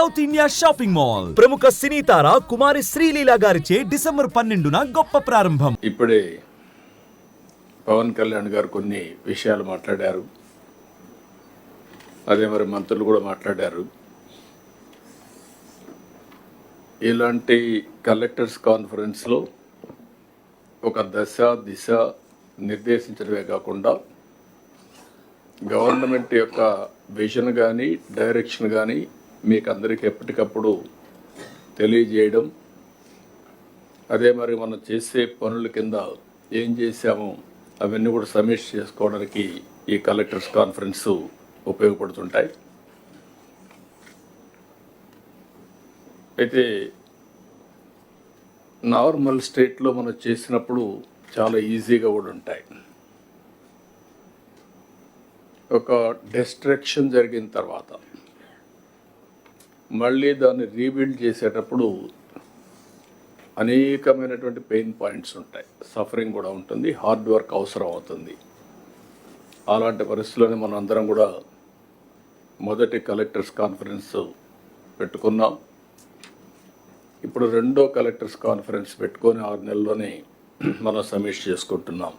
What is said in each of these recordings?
South India shopping mall. ప్రముఖ సినీ తార కుమారి శ్రీలీల గారిచే December 12న గొప్ప ప్రారంభం. ఇప్పుడే పవన్ కళ్యాణ్ గారు కొన్ని విషయాలు మాట్లాడారు. అదే మరి మంత్రులు కూడా మాట్లాడారు. ఇలాంటి కలెక్టర్స్ కాన్ఫరెన్స్లో ఒక దశ దిశ నిర్దేశించడమే కాకుండా గవర్నమెంట్ యొక్క విజన్ కానీ డైరెక్షన్ కానీ మీకు అందరికీ ఎప్పటికప్పుడు తెలియజేయడం, అదే మరి మనం చేసే పనుల కింద ఏం చేశామో అవన్నీ కూడా సమీక్ష చేసుకోవడానికి ఈ కలెక్టర్స్ కాన్ఫరెన్స్ ఉపయోగపడుతుంటాయి. అయితే నార్మల్ స్టేట్లో మనం చేసినప్పుడు చాలా ఈజీగా కూడా ఉంటాయి. ఒక డిస్ట్రక్షన్ జరిగిన తర్వాత మళ్ళీ దాన్ని రీబిల్డ్ చేసేటప్పుడు అనేకమైనటువంటి పెయిన్ పాయింట్స్ ఉంటాయి, సఫరింగ్ కూడా ఉంటుంది, హార్డ్ వర్క్ అవసరం అవుతుంది. అలాంటి పరిస్థితుల్లోనే మనం అందరం కూడా మొదటి కలెక్టర్స్ కాన్ఫరెన్స్ పెట్టుకున్నాం. ఇప్పుడు రెండో కలెక్టర్స్ కాన్ఫరెన్స్ పెట్టుకొని 6 నెలల్లోనే మనం సమీక్ష చేసుకుంటున్నాం.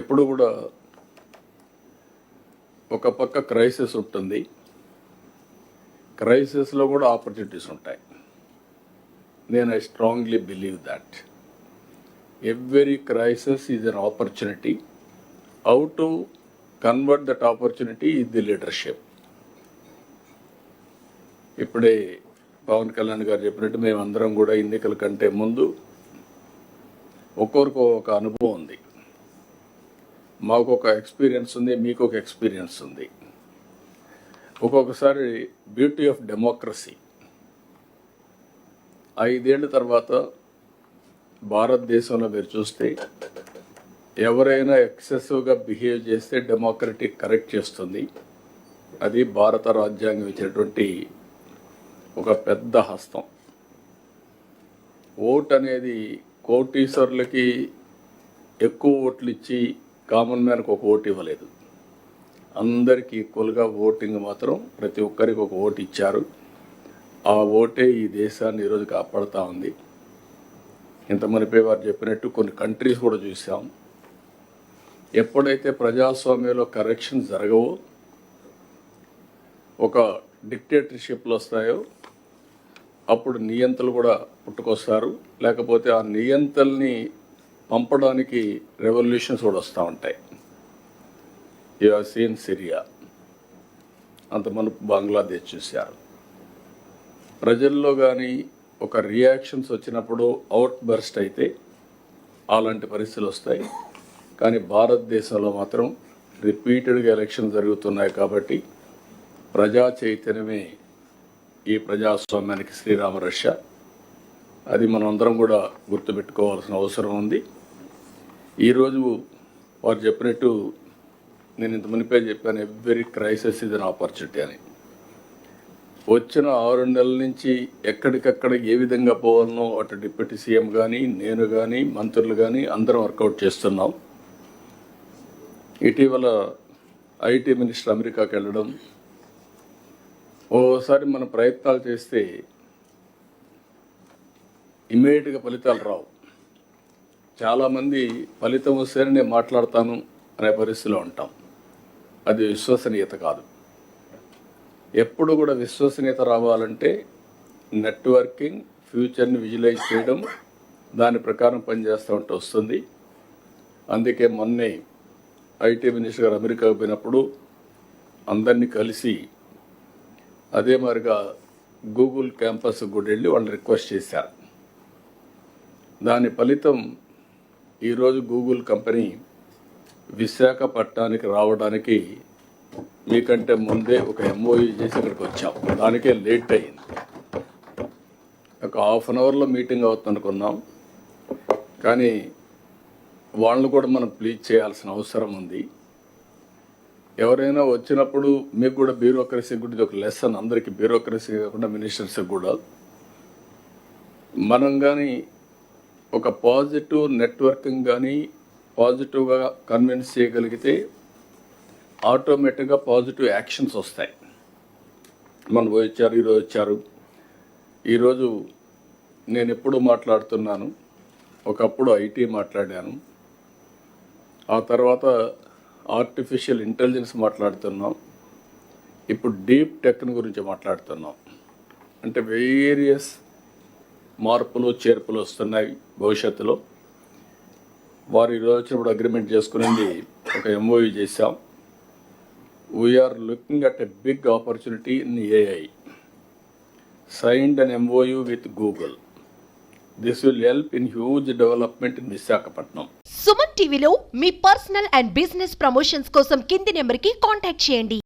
ఎప్పుడు కూడా ఒక పక్క క్రైసిస్ ఉంటుంది, క్రైసిస్లో కూడా ఆపర్చునిటీస్ ఉంటాయి. నేను I strongly believe that every crisis is an opportunity. How to convert that opportunity is the leadership. ఇప్పుడే పవన్ కళ్యాణ్ గారు చెప్పినట్టు మేమందరం కూడా ఎన్నికల కంటే ముందు ఒక్కొక్కరికి ఒక అనుభవం ఉంది. మాకు ఒక ఎక్స్పీరియన్స్ ఉంది, మీకు ఒక ఎక్స్పీరియన్స్ ఉంది. ఒక్కొక్కసారి బ్యూటీ ఆఫ్ డెమోక్రసీ 5 ఏళ్ళ తర్వాత భారతదేశంలో మీరు చూస్తే ఎవరైనా ఎక్సెసివ్గా బిహేవ్ చేస్తే డెమోక్రటిక్ కరెక్ట్ చేస్తుంది. అది భారత రాజ్యాంగం ఇచ్చినటువంటి ఒక పెద్ద హస్తం. ఓట్ అనేది కోటీశ్వరులకి ఎక్కువ ఓట్లు ఇచ్చి కామన్ మ్యాన్కి ఒక ఓటు ఇవ్వలేదు. అందరికీ ఈక్వల్గా ఓటింగ్ మాత్రం ప్రతి ఒక్కరికి ఒక ఓటు ఇచ్చారు. ఆ ఓటే ఈ దేశాన్ని ఈరోజు కాపాడుతూ ఉంది. ఇంతమంది వారు చెప్పినట్టు కొన్ని కంట్రీస్ కూడా చూసాం. ఎప్పుడైతే ప్రజాస్వామ్యంలో కరెక్షన్ జరగవో, ఒక డిక్టేటర్షిప్లు వస్తాయో, అప్పుడు నియంతలు కూడా పుట్టుకొస్తారు. లేకపోతే ఆ నియంతల్ని పంపడానికి రెవల్యూషన్స్ కూడా వస్తూ ఉంటాయి. యు హావ్ సీన్ సిరియా, అంతమంది బంగ్లాదేశ్ చూశారు. ప్రజల్లో కానీ ఒక రియాక్షన్స్ వచ్చినప్పుడు అవుట్ బర్స్ట్ అయితే అలాంటి పరిస్థితులు వస్తాయి. కానీ భారతదేశంలో మాత్రం రిపీటెడ్గా ఎలక్షన్ జరుగుతున్నాయి. కాబట్టి ప్రజా చైతన్యమే ఈ ప్రజాస్వామ్యానికి శ్రీరామ రక్ష. అది మనం అందరం కూడా గుర్తుపెట్టుకోవాల్సిన అవసరం ఉంది. ఈరోజు వారు చెప్పినట్టు నేను ఇంత మునిపే చెప్పాను, every crisis is an opportunity అని. వచ్చిన 6 నెలల నుంచి ఎక్కడికక్కడ ఏ విధంగా పోవాలనో అటు డిప్యూటీ సీఎం కానీ, నేను కానీ, మంత్రులు కానీ అందరం వర్కౌట్ చేస్తున్నాం. ఇటీవల ఐటీ మినిస్టర్ అమెరికాకి వెళ్ళడం, ఓసారి మనం ప్రయత్నాలు చేస్తే ఇమ్మీడియట్గా ఫలితాలు రావు. చాలామంది ఫలితం వస్తేనే నేను మాట్లాడతాను అనే పరిస్థితిలో ఉంటాం. అది విశ్వసనీయత కాదు. ఎప్పుడు కూడా విశ్వసనీయత రావాలంటే నెట్వర్కింగ్, ఫ్యూచర్ని విజువలైజ్ చేయడం, దాని ప్రకారం పనిచేస్తూ ఉంటే వస్తుంది. అందుకే మొన్నే ఐటీ మినిస్టర్ గారు అమెరికాకు పోయినప్పుడు అందరినీ కలిసి అదే మరిగా గూగుల్ క్యాంపస్ కూడా వెళ్ళి వాళ్ళు రిక్వెస్ట్ చేశారు. దాని ఫలితం ఈరోజు గూగుల్ కంపెనీ విశాఖపట్నానికి రావడానికి మీకంటే ముందే ఒక ఎంఓయూ చేసి ఇక్కడికి వచ్చాం. దానికే లేట్ అయింది. ఒక ½ అన్ అవర్లో మీటింగ్ అవుతుంది అనుకున్నాం. కానీ వాళ్ళని కూడా మనం ప్లీజ్ చేయాల్సిన అవసరం ఉంది. ఎవరైనా వచ్చినప్పుడు మీకు కూడా బ్యూరోక్రసీ గురించి ఒక లెసన్, అందరికీ బ్యూరోక్రసీ కాకుండా మినిస్టర్స్కి కూడా మనం కానీ ఒక పాజిటివ్ నెట్వర్కింగ్ కానీ పాజిటివ్గా కన్విన్స్ చేయగలిగితే ఆటోమేటిక్గా పాజిటివ్ యాక్షన్స్ వస్తాయి. మన వచ్చారు, ఈరోజు వచ్చారు. ఈరోజు నేను ఎప్పుడు మాట్లాడుతున్నాను, ఒకప్పుడు ఐటీ మాట్లాడాను, ఆ తర్వాత ఆర్టిఫిషియల్ ఇంటెలిజెన్స్ మాట్లాడుతున్నాం, ఇప్పుడు డీప్ టెక్ గురించి మాట్లాడుతున్నాం. అంటే వేరియస్ మార్పులు చేర్పులు వస్తున్నాయి భవిష్యత్తులో. వారు ఈరోజు వచ్చినప్పుడు అగ్రిమెంట్ చేసుకునేది ఒక ఎంఓయూ చేశాం. We are looking at a big opportunity in AI. Signed an MOU with Google. This will help in huge development in Visakhapatnam. Suman టీవీలో మీ పర్సనల్ అండ్ బిజినెస్ ప్రమోషన్స్ కోసం కింది నెంబర్కి కాంటాక్ట్ చేయండి.